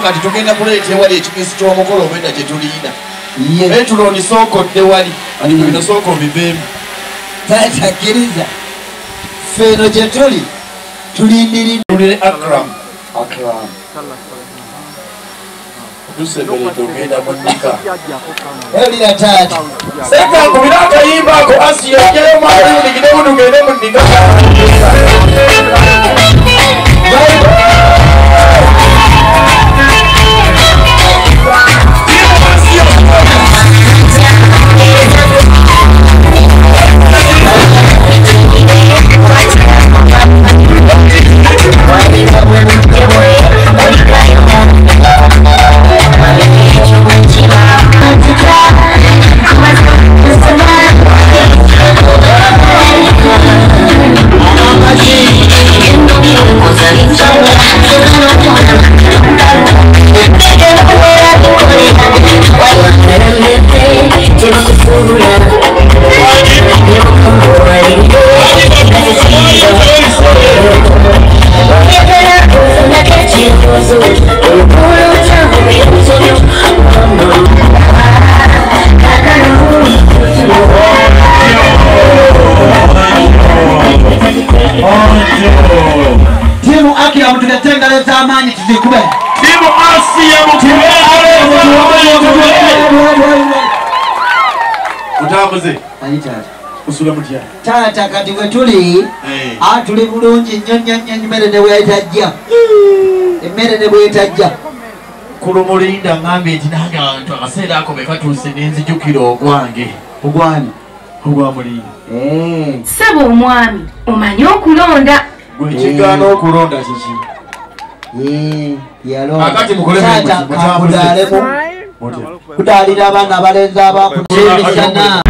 Kati tugenda kuleeta ewali ekikisi ky'omukolo obwedda kye tuliina naye tuloni sookodde wali ani bino sooka obibeemu tatakiriza feno gye tuli tulindiridulire akram tuseberedde ogenda munnika olira taata seka nkubira akayimba ako asiya ojjayo mwali unigidemu tugende munnika Taata kati we tuli tuli bulungi nnyo nnyo nnyo emmere ne bwetajja emmere ne bwetajja kulumulinda ngambye nti nange abantu akaseera ako bekatuuse nenzijukira ogwange ogwani ogwamulinda saba omwami omanyi okulonda gwe kigaana okulonda kiki kudaalemu kudaalira abaana abalenzi abakutemisana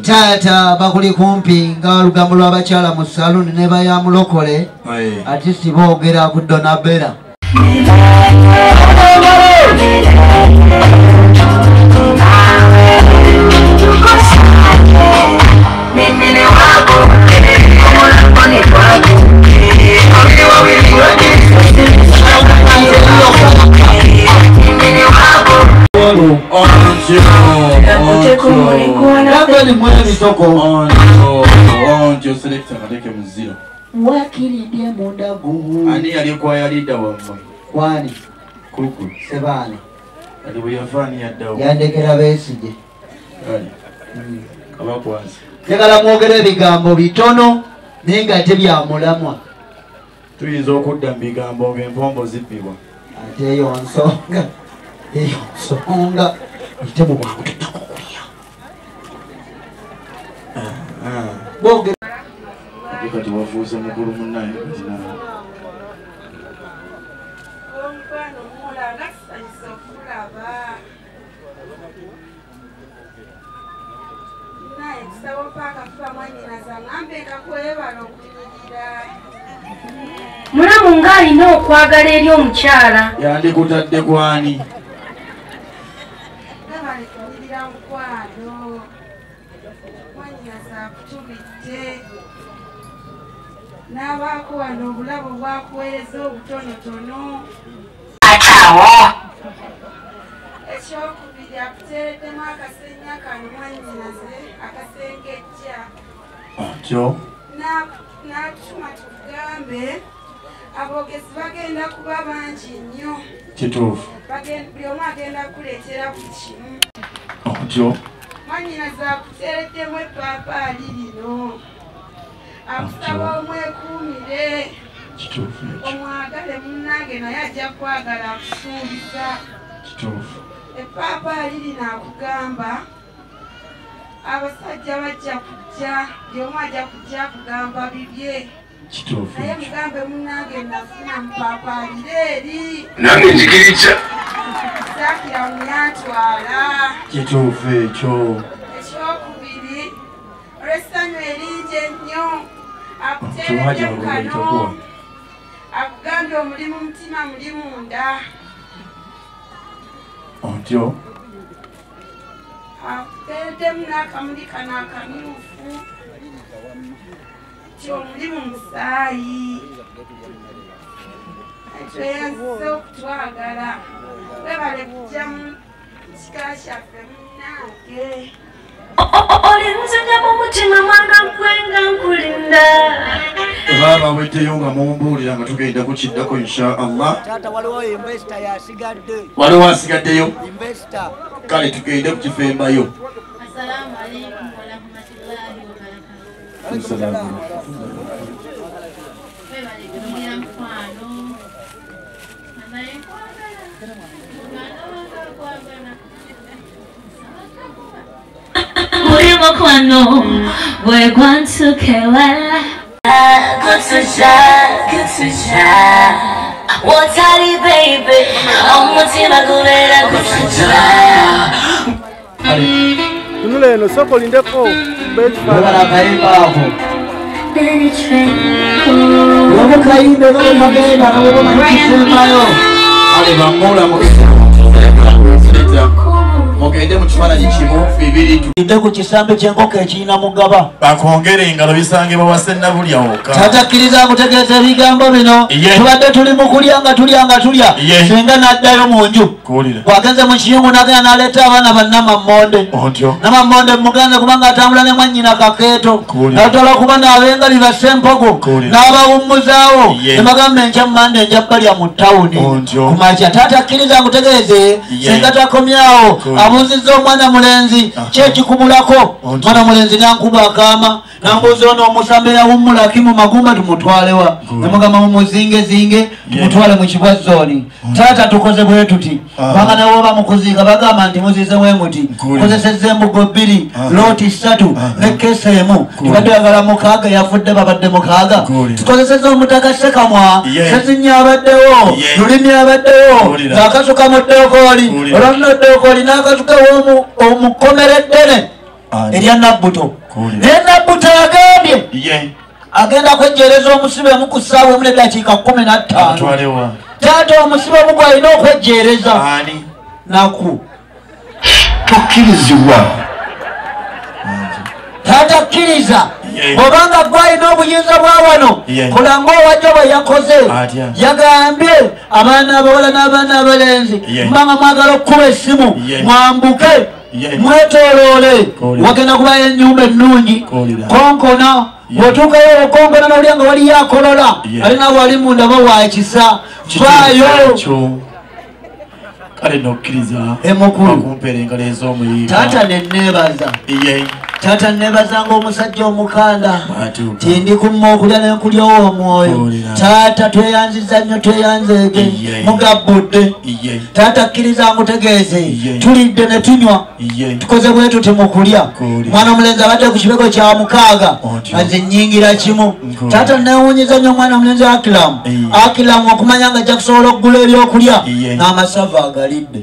Tata bakuli kumpi nga lugambo lw'abakyala mu saluni ne bayamulokole ati siboogera ku Donabera wakirindye mundagu ani yali kwayalida wamwe kwani kuku sebane ali buyafani yaddawo yandekera Besigye abakwazi njagala mwogera ebigambo bitono naye nga tebyamulamwa tuyinza okudda mu bigambo ng'empombo zibbibwa ate eyo nsonga ite mu bwangu tutakukulya kati wafuuse mukulu munnaye mulamu ng'alina okwagala eri omukyala yandikutadde kwani n'abaako wano obulabo bwakuweereza obutonotono. Ekyokubiri akuteereddemu akasenya kano mwannyinaze akasengejja. N'atuma tukugambe aboogezi bagenda kuba bangi nnyo. Kituufu. Buli omu agenda kuleetera ku kimu. Mwannyinaze akuteereddemu eppaapaali lino. Akusaba omwekuumire. Omwagale munnange naye ajja kwagala akusuubiza. Eppaapaali lino akugamba abasajja bajja kujja buli omu ajja kujja akugamba bibye. Naye mugambe munnange nafuna mupaapaali eri. Nange njigiriza. Zaakira munyantwala. Kituufu ekyo. Ekyokubiri olw'essanyu eringi ennyo akuteereddemu kano. Akugambye omuli mu mutima muli munda. Akuteereddemu n'akamuli kano akamyufu ti omuli mu musaayi. Ekyo yanzize okutwagala. Webale kujja mu kika kyaffe munnange. Olinzija mu mutima mwana gwenga nkulinda. Baba weddeyo nga mumbuulira nga tugenda kukiddako inshaallah. Taata waliwo investor yasigadde. Waliwo asigaddeyo? Investor. Kale tugende kukifembayo. Assalamu alaikum warahmatullahi wabarakatuh. Assalamu Kwano, we're going to Kewala. Good to shine, good to shine. What tiny baby, I'm wanting to go there, good to shine. Nule no soko lindeko beti Wala kaibaho. Then it's Wala kaibe no magenda no mayo. Ale bamula mugende mu kifaananyi kimu bibiri tudde ku kisambe ky'enkoko ekirina mugaba bakongere engalo bisangibwa wasenna bulya wokka. Tatakkiriza kutegeeza ebigambo bino tubadde tuli mu kulya nga tulya singa n'addayo mu nju bwagenze mu kiyungu n'agenda n'aleeta abaana bannamammonde namammonde muganze kubanga atambula ne mwannyina kakeeto natala okuba n'abenga bibassa empogo n'abawummuzaawo ne bagamba enkya mmande enja balya mu ttawuni kumakya. Tatakkiriza kutegeeze singa takomyawo abuuzizza omwana mulenzi kyekikubulako. Mwana mulenzi nankuba akaama nambuuza ono omusambe yawummulaki mu magumba tumutwalewa nemugamba mumuzingezinge tumutwale mu kibwa zooni. Taata tukoze bwe tuti kubanga nawo bamukuziika bagamba nti muzize bwe muti kozesezza embugo 2 looti 3 ne keesa emu tubadde yagala mukaaga yafudde babadde mukaaga tukozesezza omutaka sekamwa sezinya abaddewo lulimi abaddewo ng'akasuka mu ddokooli olwonna ddokooli n'akasuka omukomere ddene erya nabbuto naye nabbuto agambye agenda kwejjeereza omusibe emu ku ssaawa emu n'eddakiika 15. Taata omusibe omu gw'alina okwejjeereza naku tokkirizibwa. tatakkiriza obanga gwalina obuyinza bwa wano kola ng'owajja bwe yakoze. Yagambye abaana abawala n'abaana abalenzi mbanga mwagala okukuba essimu mwambuke mwetooloole wagenda kubayo ennyumba ennungi konkona bw'otuukayo okonkona n'olya nga waliyo akolola alina bwali munda bawakisa faayo. Kale nokkiriza emukulu kumpeera engalo ez'omuyiga. taata nenneebaza taata nnebazanga omusajja omukanda tindi kumma okulya nenkulyawo omwoyo. Taata tweyanziza nnyo tweyanzeege mugabbudde. Taata kkiriza ngutegeeze tulidde ne tunywa tukoze bwe tuti mu kulya. Mwana omulenzi abadde ku kibego kya 6 aze nnyingira kimu. Taata neewuunyiza nnyo omwana omulenzi Akilamu okumanya nga ajja kusobola okugula ebyokulya n'amasavu agalidde.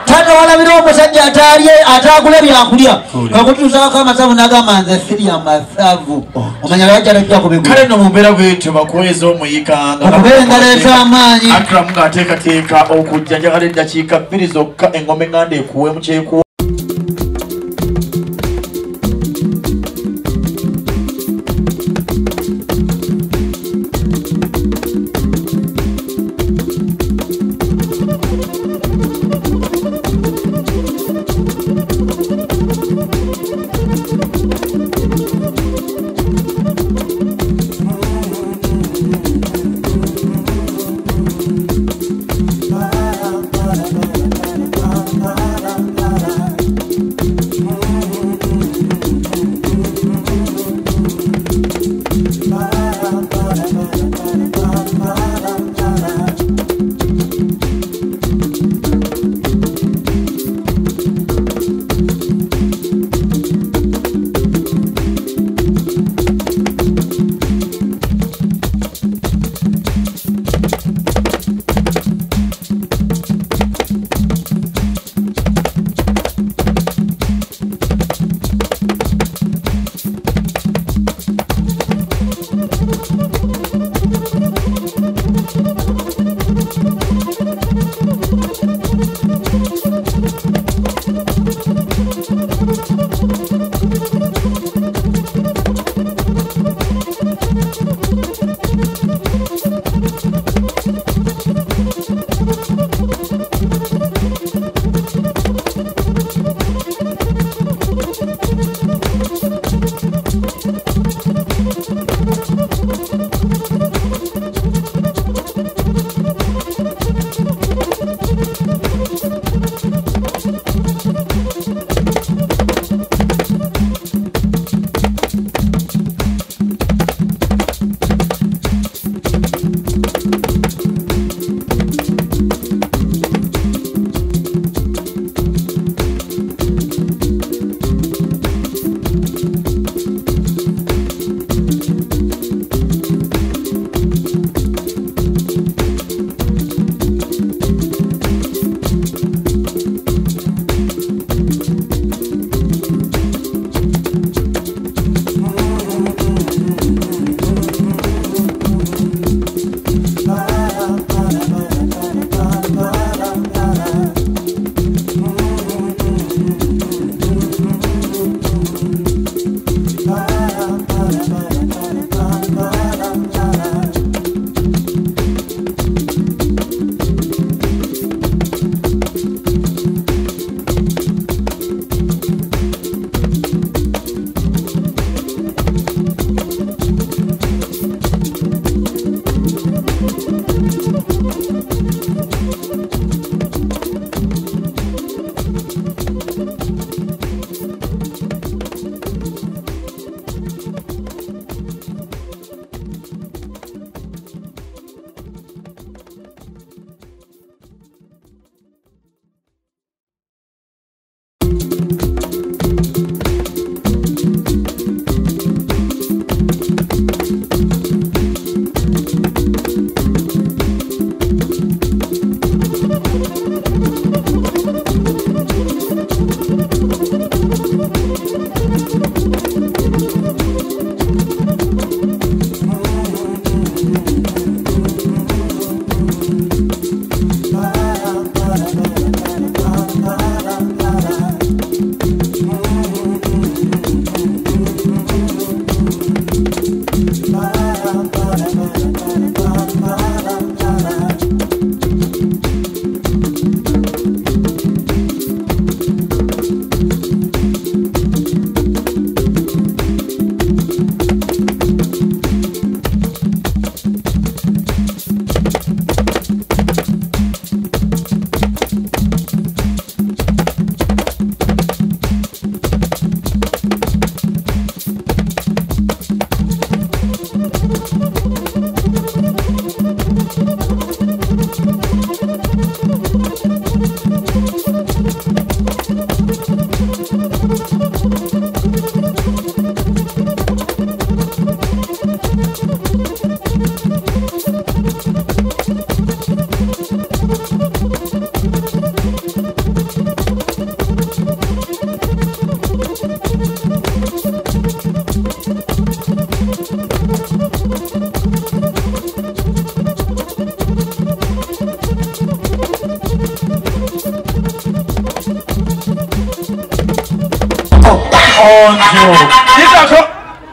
Taata walabira omusajja atagula byakulya kakutuusaako amasavu n'agamba nze sirya masavu omanya lwajja lajja kubigula. Kale no mumbeera bwetyo bakuweeza omuyikanga okubeera engalo ez'amaanyi. Akram ng'ateekateeka okujja njagala eddakiika 2 zokka engoma eŋŋanda ekuweemu kyekuwa.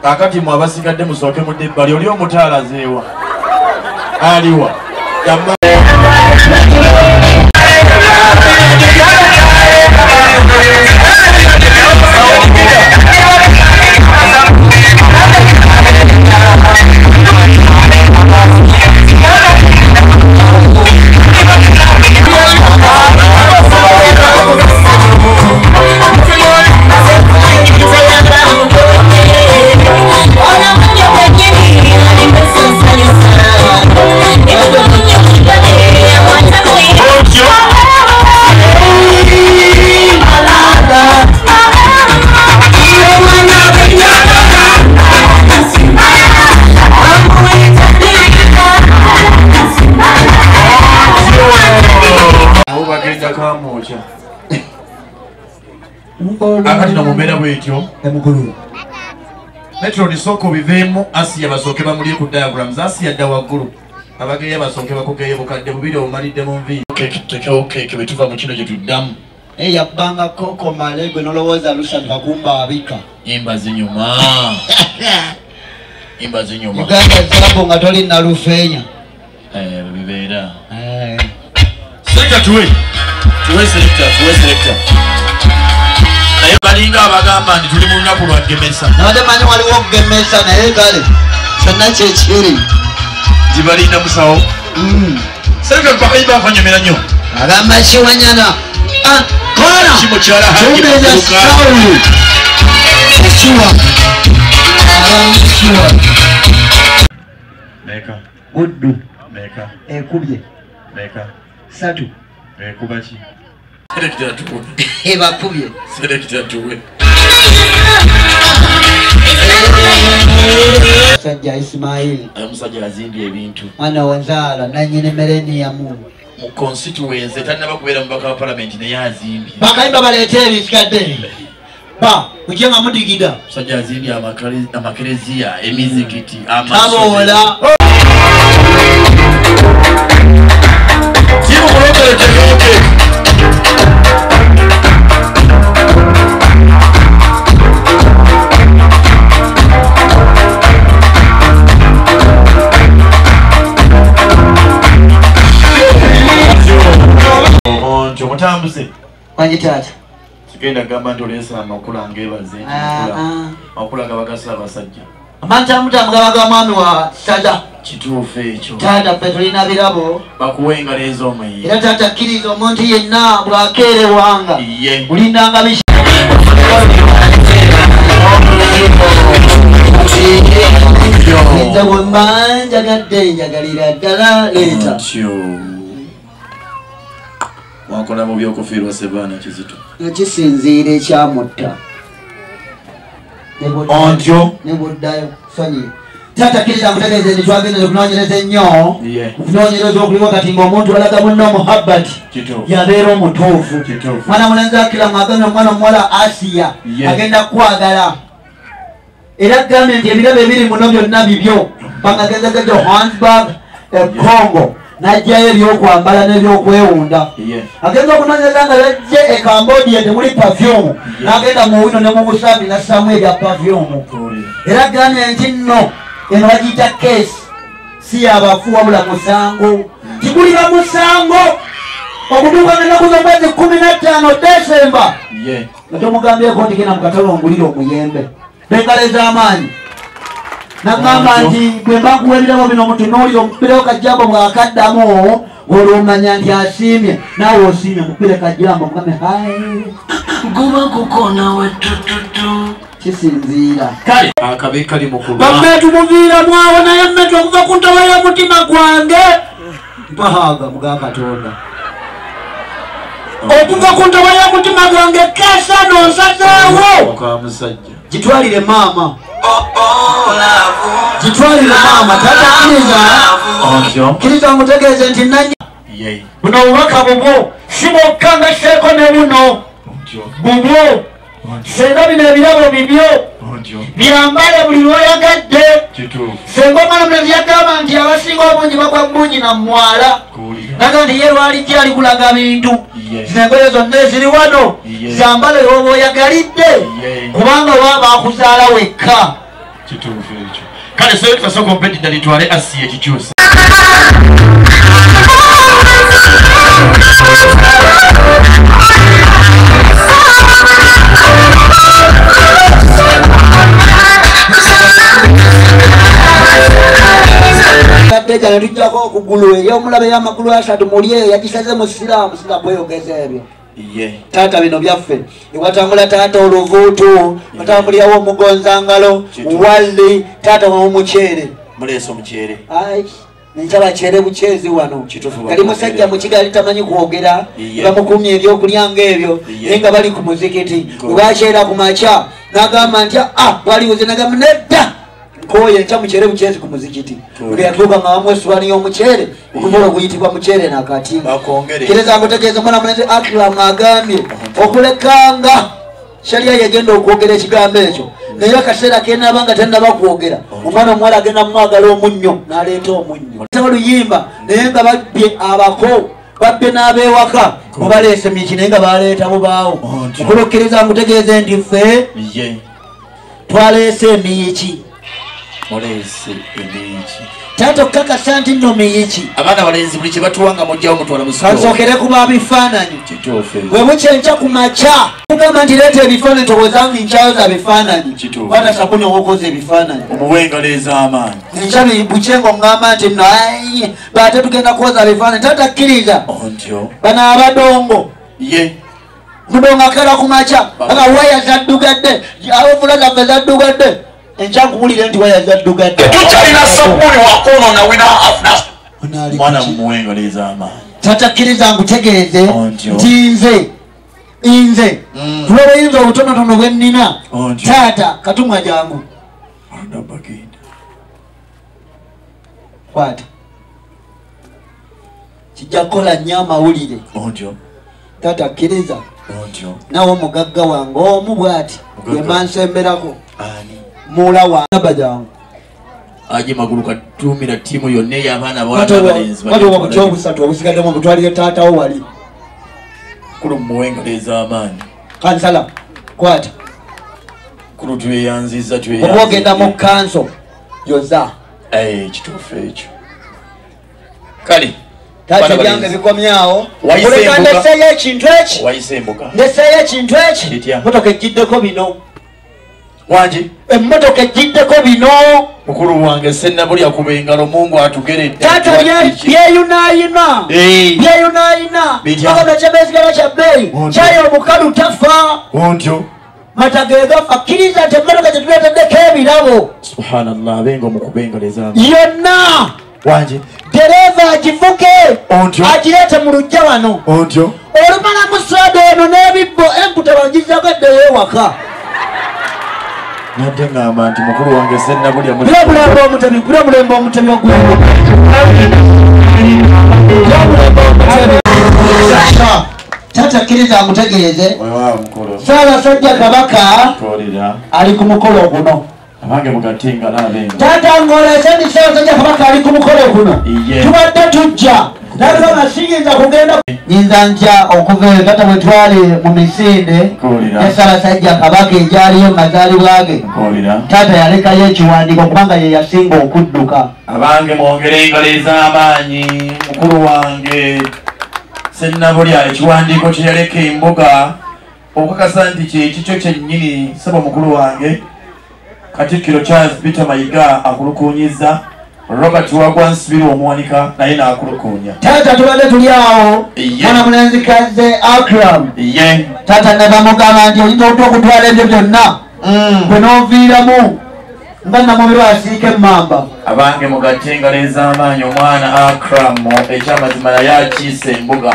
kakati mwe abasigadde musooke mudde ebbali oli omutaala zeewa aliwa akati nomumbeera bwetyo Emikolo metro lisoko biveemu Asiya basooke bamulye ku diagrams Asiya dda waggulu abageya basooke bakugeye bukadde bubiri obumalidde mu nviiri tekewo keeke bwe tuva mu kino gye tuddamu yabbanga koko malegwe nolowooza lusatu akumba abika imba zinyuma Uganda zabo nga toli nalufeenya bibeera selekta tuwe selekta naye balinga abagamba nti tuli mu lunaku lwa gemesa nabadde manyi waliwo okugemesa naye kale kyonna kyekiri gibalinda musawo selekta bakayimba akanyomera nnyo agamba kiwanyana kimukyala meka buddu meka ekubye meka satu ekubaki selekta tuwe ebakubye selekta tuwe musajja Ismaili omusajja azimbye ebintu mwana wanzaala nanyini millennium mu constituency tannaba kubeera mubaka wa parliament naye azimbye bakayimba baleete ebisikadde mukyenga mudigida musajja azimbye amakereziya emizikiti aboola mutambuze wanyi taata sigenda gamba nti oleesa amakula ngebaze amakula gabagasa abasajja amantamutambugaba mwami wa tata kituufu ekyo taata ffe tulina birabo bakuwa engalo ez'omweyo era taata kkiriza omuntu yenna bwakeerewanga ye bulindanga nze bwemba njagadde njagalira ddala leeta wakola mu byokufiirwa Sebaana Kizito nakisinziira ekyamutta ontyo ne buddayo sonyi taata kkiriza nkutegeeze nti twagendere okunoonyereza ennyo okunoonyereza okuliwo kati ng'omuntu alaga munne omuhabbati yabeera omutuufu mwana mulenzi akiramu agamye omwana omuwala Asiya agenda kukwagala era agambye nti ebirabo ebiri muno byonna bibyo bangagezege Johannesburg Congo najjayo ebyokwambala n'ebyokwewunda agenza okunoonyereza nga yajje e Cambodia temuli perfume n'agenda mu wino ne mu busambi nassaamu ebya perfume era agambye nti nno eno bagiyita keesi si yabafu wabula musango kigulira musango okutuuka n'ennaku z'omwezi 15 Desemba nga tomugambyeko nti genda mu katale ongulire omuyembe bengalo ez'amaanyi nagamba nti bwe mbakuwa ebirabo bino mutunuulire omukubireko kajjambo bwakaddamu olwomanya nti asiimye naawe osiimye mukubire kajjambo mugambe guba kukonawe tututu kisinziira kale akabe kali mukulu bamme tumuviiramu awo naye mmetu okuva ku ntobo y'omutima gwange mpahaga muga Katonda okuva ku ntobo y'omutima gwange kesa nonsazeewo okamusajja gitwalire maama gitwalire maama tata kkiriza mutegeeze nti nanya buno obubaka bubwo si bwokka nga seeko ne buno bubwo senga bino ebirabo bibyo byambale buli lwoyagadde senga omwana omulezi yagamba nti abasinga obungi bagwa bungi na Muwala naga nti ye lwalijja alikulaga bintu zinengoye zonna eziri wano zambale oba oyagalidde kubanga oba bakuzaala wekka kituufu ekyo kale soyo tutasooka ompedidda litwale asiye ekikyusa jana tujjako okugulu eri omulabe y'amagulu asatu muli eyo yagisaze mu siraamu bweyogeza ebyo taata bino byaffe ewatambula taata oluvuutu watambulirawo omugonzangalo walli taata wamuceere muleesa omuceere nenkyaba ceere buceezi wano kali musajja mukigali tamanyi kwogera bamukumye ebyokulya ngaebyo naye nga bali ku muzikiti webaceera ku makya nagamba nti bwaliwoze nagamba nedda nkoye nkya muceere buceezi ku muzikiti nga yatuuka nga wamu essuwani y'omuceere okuvola okuyitibwa muceere nakati kereza ngutegeeza mwana mulenzi Akram agambye okulekanga sharia yagenda okwogera ekigambo ekyo naye akaseera kenaba nga tannaba kwogera omwana omuwala agenda mumwagala omunnyo n'aleeta omunnyo oluyimba naye nga babbye abako babbe n'abeewaka mubaleese miki naye nga baleeta bubaawo okulukkiriza ngutegeeze nti ffe twaleese emiyiki taata okukakasa nti nno miyiki abaana balenzi buli kye batuwanga mujjawo mutwala mu kansokere kuba bifaananyi bwe bukyenkya ku makya kugamba nti leeta ebifaananyi towezanga nkyayo za bifaananyi kwata sabuni owokoza ebifaananyi omuwengalo ez'amaanyi enkyabi bukyenga oŋŋamba nti nno baate tugenda kwoza bifaananyi taata kkiriza bano abadongo mudongo akera ku makya aga waya zaddugadde awovula zaffe zaddugadde enkyakuwulire nti waya zaddugadde tukyalina sabuni wakoonona wina afuna mwana mumuwengalo ez'amaanyi tatakkiriza ngutegeeze nti nze tulobeyinza obutonotono bwe nnina taata katumwa jangu kwata kijja kukola nnyo amawulire taata kkiriza nawe omugagga wange omu bw'ati yemansemberako mula wa Laba jangu aje magulu katumira timu yonna ey'abaana bawala balenzi batyo obusatu obusigaddemu obutwalire taatawo wali kulu mumuwengalo ez'amaanyi kansala kwata kulu tweyanziza oba ogenda mu kanso yoza kituufu ekyo kale taata byange bikomyawo oleka ndeseeyo ekintu eki ndeseeyo ekintu eki motoka ejiddeko bino wanje emmotoka ejiddeko bino mukulu wange sennabulya kuba engalo mungu atugeredde taata byeyunaayina akono kyebesigala kya bbeeyi kyayo omukalu tafa ontyo mata gegafa kkiriza nti emmotoka gyetuleeteddeko ebirabo subhanallah abenga omukuba engalo ez'amaanyi yonna wanje dereeva agivuge agireete mu lujja wano olumala mu soda eno n'ebibbo emputa bangizagaddeyo ewaka nadde ngamba nti mukulu wange sennabulya mulembe omutemi ogwendo taata kkiriza ngutegeeze Ssaabasajja Kabaka ali ku mukolo guno taata ng'olese nti Ssaabasajja Kabaka ali ku mukolo guno tubadde tujja nalaba nga siyinza kugenda nyinza ntya okuva eyo taata bwe twali mu misinde ne Ssaabasajja Kabaka egyaliyo mu mazaalibwa ge taata yalekayo ekiwandiiko kubanga ye yasinga okudduka abange mwongere engalo ez'amaanyi mukulu wange sennabulya ekiwandiiko kye yaleka embuga okukakasa nti kyekikyo kyennyini saba mukulu wange Katikkiro Charles Peter Mayiga akulukuunyiza Robert Wagwansibiri omuwanika naye n'akulukuunya taata tubadde tuli awo mwana mulenzi kaze Akram taata ne bamugamba nti oyinza okuta okutwala ebyo byonna bwe n'oviiramu nga namubiro asiika emmamba abange mugatte engalo ez'amaanyi omwana Akram ekyamazima naye akiise embuga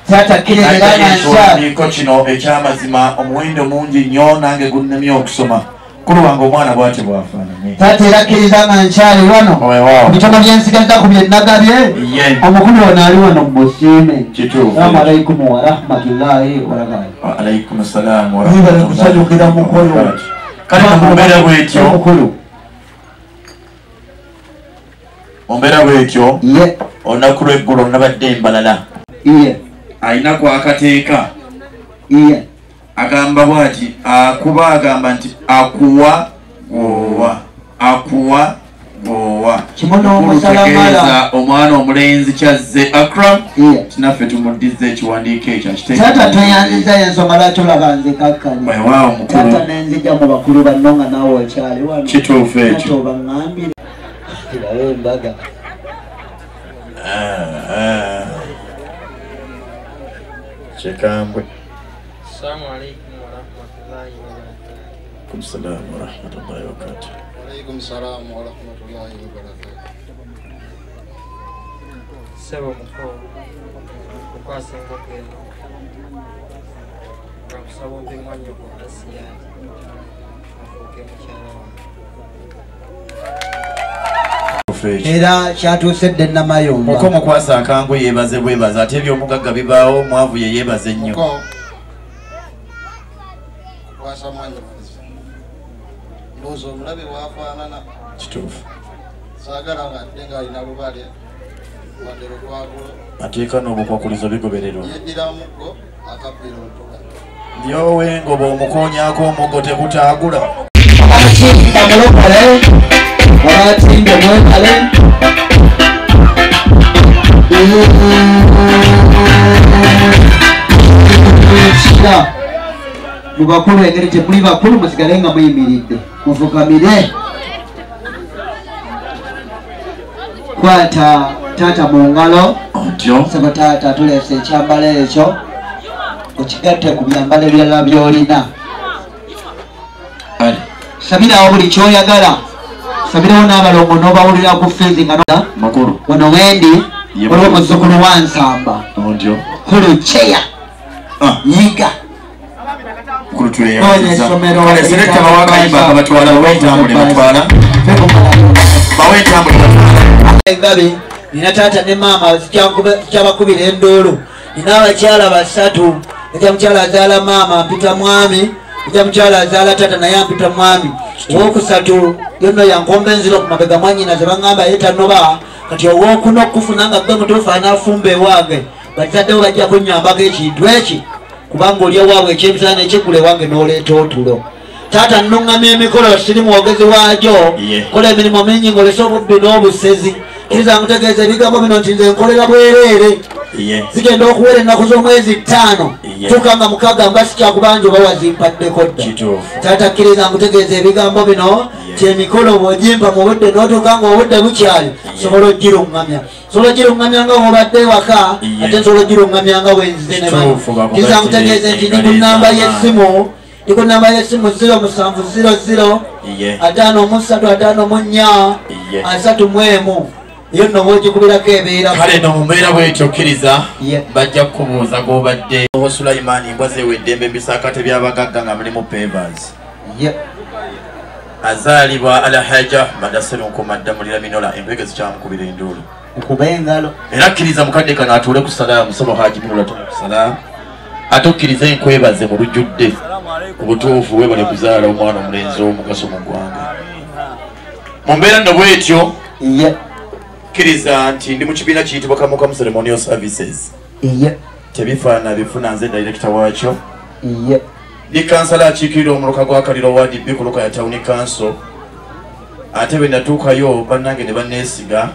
taata kkirizaekiwandiiko kino ekyamazima omuwendo mungi nnyo nange gunnemye okusoma kulu wange omwana bw'ati bwafaananye taata era kkiriza nga nkyali wano bitono byensigaza ku byenagabye omukulu ono ali wano musiime salaamu alaikum warahmatullahi wabarakatuh alaikum salaamu kusanyukira mukolo kale mumbeera bwetyo mumbeera bwetyo olunaku lw'eggulu nabadde mbalala ayinako akateeka agamba bwati akuba agamba nti akuwa gowa kitegeeza omwana omulenzi kyazze Akram tinaffe tumuddize ekiwandiiko ekyo tata toyanziza ensoma lwaki olaba nze kakkanya weewaawo mukulu tata nenzija mu bakulu banno nga naawe okyali wano kituufu ekyo obaŋŋambire irabe Mbaga kyekambwe Assalamu alaikum warahmatullahi wabarakatuh. Assalamu warahmatullahi wabarakatuh. Alaikum salam warahmatullahi wabarakatuh. Sebo mko kwa sengo keno. Kwa sababu mwanyo kwa Asia. Afuke mchana. Era kyatuusedde Namayumba mukomo kwasa akangu yeebaze bwebaza ate ebyomugagga bibaawo mwavu ye yeebaze nnyo kwasa mwanyo ndozo mulabe wafaanana kituufu saagala nga ndenga alina lubale wadero twagulo ateeka n'obukwakulizo bigobererwa yeddira muggo akabbira otuga ndyowe ngoba omukoonyaako omuggo tekutaagula bamulokole abatinde mwekale mubakulu engeri temuli bakulu musigale nga muyimiridde mufukamire kwata taata mu ngalo sebo taata tuleese ekyambalo ekyo okigatte ku byambalo ebirala byolina sabirawo buli kyoyagala sabirawo n'abalongo n'obawulira ku fizi nga makulu wano wendi waliwo muzzukulu wa Nsamba kulu kyeya yiga engabe nina taata ne maama kyabakubira endoolo nina abakyala basatu ejja mukyala azaala maama mpita mwami ejja mukyala azaala taata naye ampita mwami owokusatu yonna yankomba enziro ku mabega mwanyina ze baŋŋamba yetanoba kati owokuna okufuna nga gwe mutuufu anaafumba ewange bazaddewo bajja kunnyambako ekintu eki kubanga oli ewaabwe ekyebisaana ekyekula ewange n'oleeta otulo taata nnuŋŋamya emikolo siri mwogezi waagyo kola emirimu mingi ng'olese obubbi n'obusezi kiriza nkutegeeza ebigambo bino nti nze nkolera bwereere zigenda okuwera ennaku z'omwezi 5 tuuka nga mukaaga mba sikyakubanja oba wazimpaddeko dda taata kkiriza nkutegeeza ebigambo bino ti emikolo bw'ogimpa mu budde n'otuuka nga obudde bukyali sobola ogiruŋŋamya sobola ogiruŋŋamya nga wobadde ewaka ate nsobola ogiruŋŋamya nga wenzize ne bano kiriza nkutegeeza nti ndi ku nnamba y'essimu ndi ku nnamba y'essimu 0700 53 54 iyo nno bwogikubirako ebeera kale no mumbeera bwetyo kkiriza bajja kukubuuza g'obadde Sulaiman mbwa zeewedde embe ebisaakate by'abagagga nga mulimu pavers azaalibwa Alhaja Madasiru Nkumaddamulira Minola empege zikyamukubira enduulu okuba engalo era kkiriza mukadde kano atuule ku salaamu Sabo Haji Minola tuli ku salaamu ate okkiriza enkwebaze mu lujjudde ku butuufu weebale kuzaala omwana omulenzi w'omugaso mu ggwanga mu mbeera nno bwetyo kkiriza nti ndi mu kibiina kiyitibwa Kamukamu Ceremonial Services tebifaana bifuna nze director waakyo ndi kansala akiikirira omuluka gwa Kaliro Ward B ku luka ya Town Council ate bwe natuukayo bannange ne banneesiga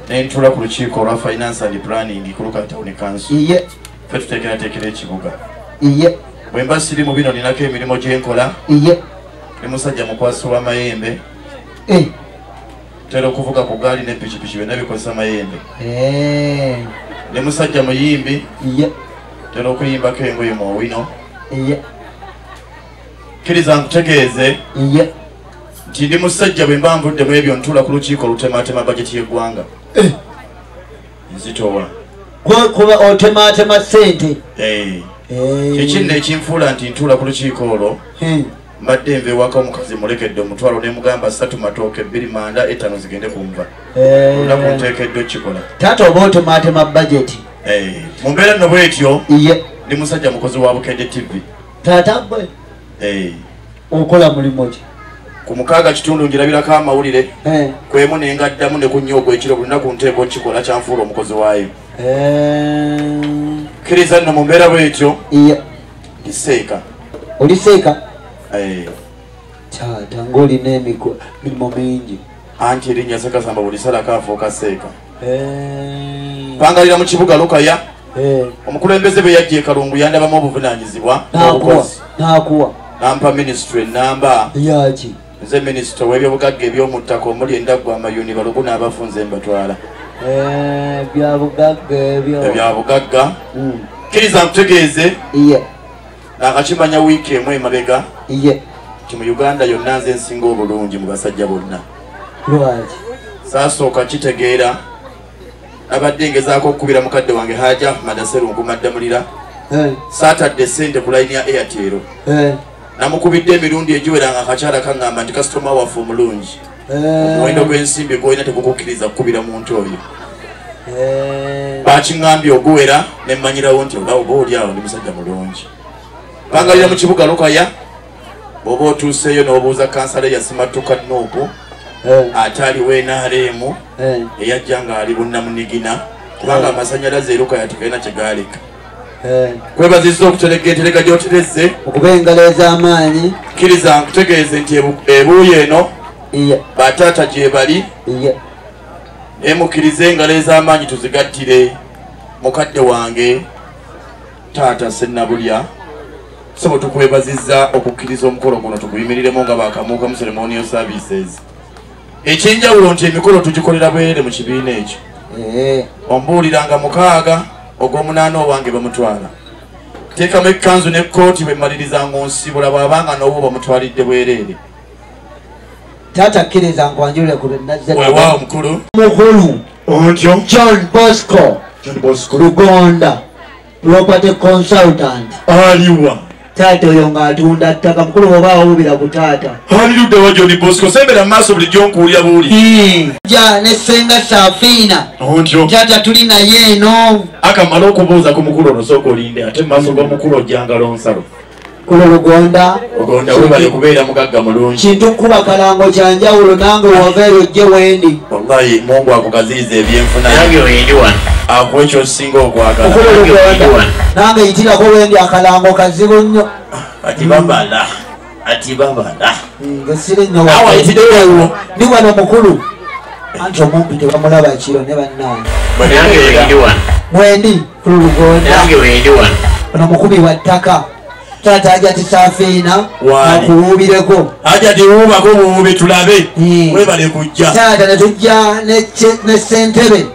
ne ntuula ku lukiiko olwa Finance and Planning ku luka ya Town Council ffe tuteekerateekera ekibuga bwe mba siri mu bino ninako emirimu gye nkola ne musajja mukwasi w'amayembe tera okuvuga ku gaali ne pikipiki byonna bikozesa mayembe ne musajja muyimbi tera okuyimbako engoye mu owino kkiriza nkutegeeze nti ndi musajja bwe mba nvuddemu ebyo ntuula ku lukiiko olutematema bajeti y'eggwanga nzitowa kuba otematema ssente kyekinno ekinfuula nti ntuula ku lukiiko olwo mbadde nva ewaka omukazi mulekedde omutwalo ne mugamba 3 matooke 2 manda 5 zigende kumva olunaku nteekeddwa ekikola taata oba otematema budget mu mbeera nno bwetyo ndi musajja mukozi wa Bukedde TV taata bwe okola mulimu ki ku mukaaga kitundu njirabirako amawulire kwemu nengaddamu ne ku nnyo ogw'ekiro buli lunaku nteeka okukikola kyanfuula omukozi waayo Kiriza nno mu mbeera bwetyo. Iya. Liseeka. Oliseeka? Taata ng'olina emirimu mingi. Anti erinnya Ssekasamba buli salako afuuka Seeka. Pangalira mu kibuga Lukaya. Omukulembeze bwe yajja e Kalungu yandabamu obuvunaanyizibwa. N'akuwa. Nampa ministry ennamba. Yaki? Nze minisita w'ebyobugagga eby'omuttaka omuli Endagwa Amayuni balugu n'abafunze mbatwala. Ebyabugagga ebyo. Ebyabugagga. Kkiriza nkutegeeze. Iye. Nakakimanya wiiki emu emabega. Iye. Ti mu Uganda yonna nze nsinga obulungi mu basajja bonna. Lwaki? Saasooka kitegeera. Nabadde ngezaako okukubira mukadde wange Hajja Madaseru Maddamulira. Saatadde ssente ku layini ya Airtel. Namukubidde emirundi egiwera nga akakyala kaŋŋamba nti kasitoma waffe omulungi. Omuwendo gw'ensimbi gw'olina tegukukkiriza kukubira muntu oyo. Bakiŋŋambye oguwera ne mmanyirawo nti oba oliawo ndi musajja mulungi. Pangalira mu kibuga Lukaya. Bw'oba otuuseeyo n'obuuza kansala yasimatuka Nuupu. Ate aliwo NRM eyajja ng'ali bunnamunigina kubanga amasannyalaze Lukaya tegalina kye gaaleka. Kwebazizza okutereka entereka gy'oterezze okuba engalo ez'amaanyi. Kkiriza nkutegeeze nti ebuuyi eno bataata gye bali emukkiriza engalo ez'amaanyi tuzigattire mukadde wange taata Sennabulya. So tukwebazizza okukkiriza omukolo guno tuguyimiriremu nga bakamuuka mu ceremonial services. Ekyenjawulo nti emikolo tugikolera bwere mu kibiina ekyo. Ombuuliranga 6 ogw'omunaana owange bamutwala. Teekamu ekkanzu n'ekkooti bwe mmaliriza ng'onsibula bw'abanga n'obwo bamutwalidde bwereere. Taata kkiriza nkwanjulire ku lwenazze. Weewaawo mukulu. Mukulu. Otyo. John Bosco. Lugonda. Property consultant. Aliwa. Taata oyo ng'atunda ttaka mukulu oba awubira ku taata. Alirudde wa John Bosco sembera maaso bulijjo nkuwulira buwuli. Ja ne Ssenga Safina. Otyo. Taata tuli naye eno. Akamala okubuuza ku mukulu ono sooka olinde ate mu maaso g'omukulu ojjangala onsalo. Kulo Lugonda. Lugonda webale kubeera mugagga mulungi. Kintu kuba kalango kya njawulo nange wava eyo ojje wendi. Wallahi Mungu akugaziiza ebyenfuna. Nange wendi wano. Akuwa ekyo osinga okwagala. Nange yitirako wendi akalango kazibu nnyo. Ati babala. Ati babala. Ngesire nnyo wa. Awa yitiddewo. Ndi wano mukulu. Anti omumpi tebamulaba kiro ne bannaani. Nange wendi wano. Wendi ku Lugonda. Nange wendi wano. Ono mukubi wa ttaka. Taata ajja tisafina akuwubireko. Ajja tiwubako buwubi tulabe. Webale kujja. Taata ne tujja ne ssentebe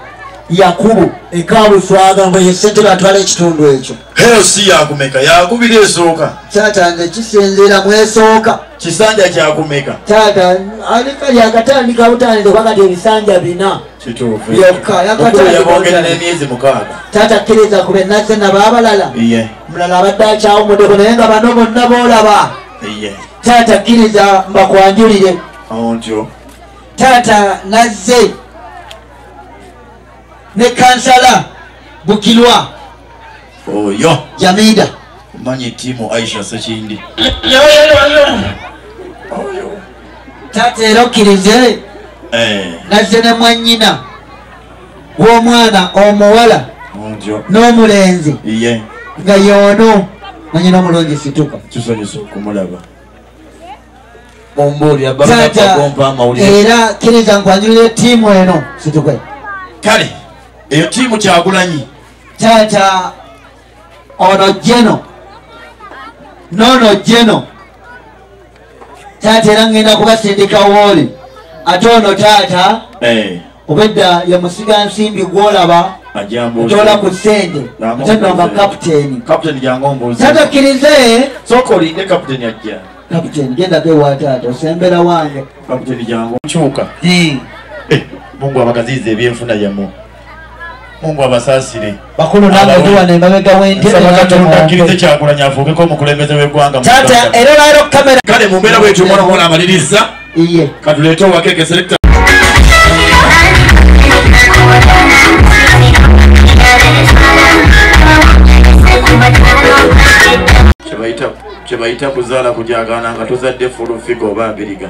Yakubu ekabuswaga ngo ye ssentebe atwala ekitundu ekyo. Heyo si yakumeka yakubira esooka. Taata nze kisinziira mu esooka. Kisanja kyakumeka. Taata alikali akatandika butandire kwakati ebisanja 4. Kituufu. Yokka yakatandika n'emyezi 6. Taata kkiriza ku bennazze n'abaabalala. Mulala abadde akyawumuddeko naye nga bano bonna boolaba. Taata kkiriza mbakwanjulire. Ontyo. Taata nazze ne kansala Bukirwa. Oyo. Jamida. Manyi tiimu Aisha Sekindi. Taata era okkirize. Nazze ne mwannyina w'omwana omuwala n'omulenzi nga y'ono mwannyina omulungi Situka. Kisanyusa okumulaba. Taata era kkiriza nkwanjulire ttiimu eno Situka. Kale eyo ttiimu Kyagulanyi. Taata ono jeno nono jeno. Taata era ngenda kubasindika wooli. Ate ono taata obedda ye musiga nsimbi gw'olaba otola ku ssente ate nno nga kapiteeni. Taata kkirize. Sooka olinde kapiteeni ajja. Kapiteeni gendako ewa taata osembera wange. Kapiteeni jangu kyuka. Mungu abagaziiza ebyenfuna yammwe. Mungu abasaasire. Bakulu nange ndi wano emabega w'entebe Kyagulanyi afuukeko omukulembeze w'eggwanga. Taata era olwaliro kamera. Kale mu mbeera bwetyo omwana omwana amaliriza. Iye. Katuleete owakeke selekta. Kyebayita kuzaala kujaagaana nga tuzadde fulufigo oba mbiriga.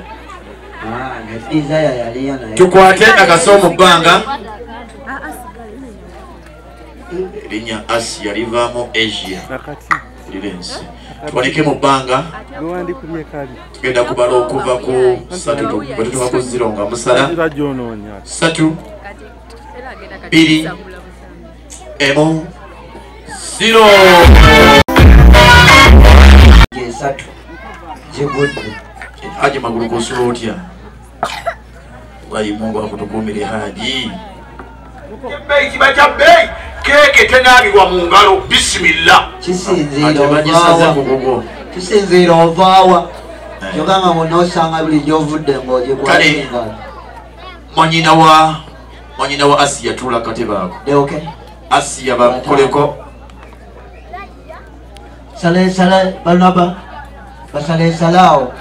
Tukwate akasoomu bbanga. Erinya Asia livamo Asia. Lirensi. Tuwanike mu bbanga. Tugenda kubala okuva ku 3 bwe tutuuka ku 0 nga musala 3 2 1 0. Haji magulu kusula otya? Wayi Mungu akutukumire Haji. Kiba cha bei keke tenabigwa mu ngalo bismillah. Kisinzira ovaawa yogamba munosanga buli gyovudde ngoje kwa Mwanyina wa Asia tula katebako. Okay. Asia bakoleko. Sale balnaba. Basale salao.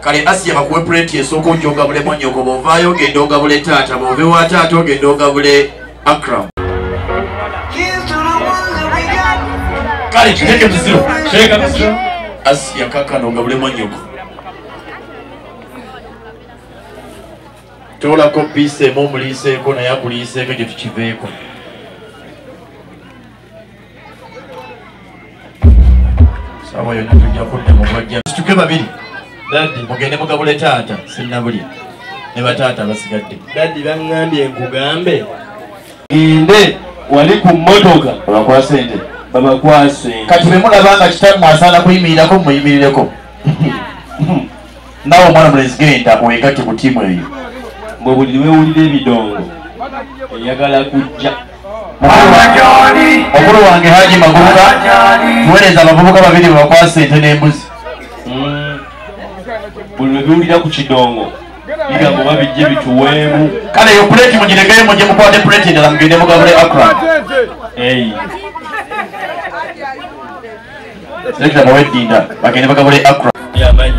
Kale Asia bakuwe plate esoko njoga bule mwanyoko bovayo genda ogabule tata bove wa tata genda ogabule Akram. Kale cheke mziro. Cheka mziro. Asia kaka no ogabule mwanyoko. Tola kopise momulise ko na yakulise ko tukiveeko. Sawa yona tujja kudda mu bwajja. Tuke babiri. Daddy mugende mugabule tata sinnabuli. Ne batata basigadde. Daddy bangambye nkugambe. Inde wali ku mmotoka Bakwase ente. babakwase. Kati be mulabanga kitabu asana kuyimirirako muyimirireko. Nawo mwana mulezi genda oyegate ku timu eyo. Mwe buli wewulira ebidongo eyagala kujja omukulu wange Haji Maguruka tuweereza abavubuka babiri bakwasa ente n'embuzi. Buli lwe biwulira ku kidongo bigambo babijje bituweemu. Kale eyo puleti mugiregeyo mujje mukwate puleti endala mugende mugabule Akram. Selekita baweddinda bagende bagabule Akram.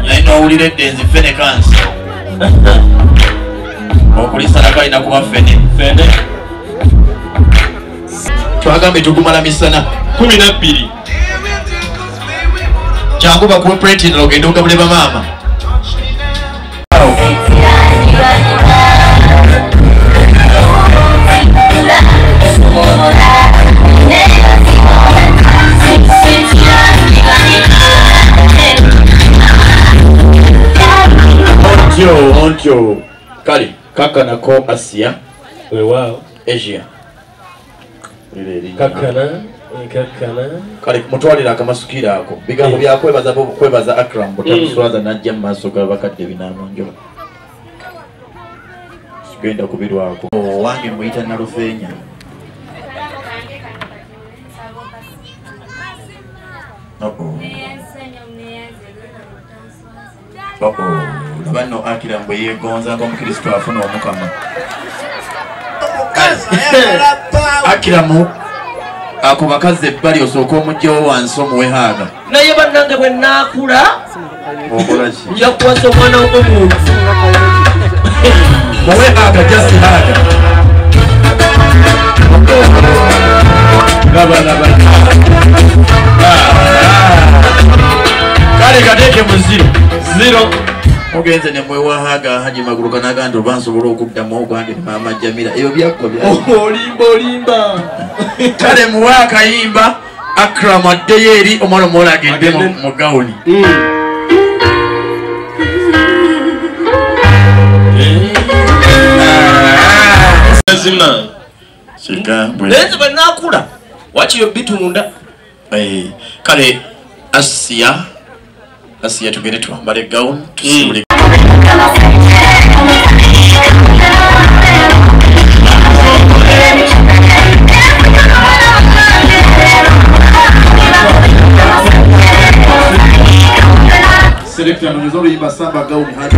Naye n'owulira eddenzi fene kansi. Okulisana kalina kuba fene. Twagambe tugumala misana 12. Jangu bakuwe plate endala ogende ogabule bamaama. Ontyo kale kaka nako Asia Wewao Asia kakana kale mutwalira akamasukira ako bigambo byakwebaza bo kwebaza Akram botamuswaza najja mu maaso ga bakadde binamanjo sigenda kubirwako wange muyita Nalufeenya Labano Akira mbwe yegonza ng'omukristo afuna omukama. Akira mu ako bakazi ebbali osooka omugyewo wansi omuwe haaga. Naye bannange bwe nnaakula okolaki nja kukwasa omwana w'omuntu. muwe haaga just haaga. Kale kadeke mu 0 mugenze ne mwewa haga Haji Maguruka naganda obansobola okuddamu ogwange ne maama Jamila ebyo byakko olimba kale muwe akayimba Akram addeyo eri omwana omuwala agende mu gawuni. Naye bwe nnaakula wakiyo bitunda. Kale Asia tugende twambale gawuni tusiibule. Selekta nongeza oluyimba samba gawuni Haji.